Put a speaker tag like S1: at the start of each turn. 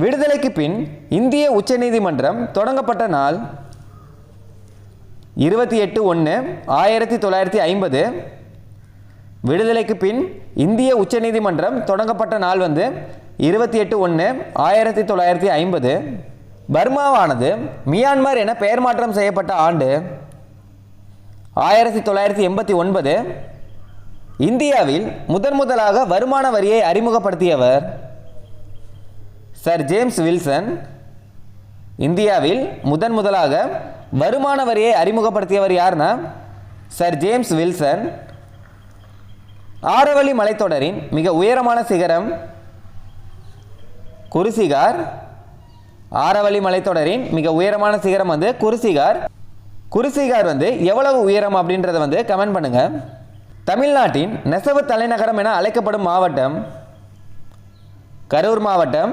S1: விடுதலைக்கு பின் இந்திய உச்சநீதிமன்றம் தொடங்கப்பட்ட நாள் 28/1/1950. விடுதலைக்கு பின் இந்திய உச்சநீதிமன்றம் தொடங்கப்பட்ட நாள் 28/1/1950. பர்மாவானது மியான்மர் என பெயர் மாற்றம் செய்யப்பட்ட ஆண்டு 1989. இந்தியாவில் முதலாக வருமான வரியை அறிமுகப்படுத்தியவர் சர் ஜேம்ஸ் வில்சன். இந்தியாவில் முதலாக வருமான வரியை அறிமுகப்படுத்தியவர் யார்னா சர் ஜேம்ஸ் வில்சன். ஆரவல்லி மலைத்தொடரின் மிக உயரமான சிகரம் குருசிகார். ஆரவல்லி மலைத்தொடரின் மிக உயரமான சிகரம் குருசிகார். குருசிகார் எவ்வளவு உயரம் அப்படின்றத கமெண்ட் பண்ணுங்க. தமிழ்நாட்டின் நெசவு தலைநகரம் என அழைக்கப்படும் மாவட்டம் கரூர் மாவட்டம்.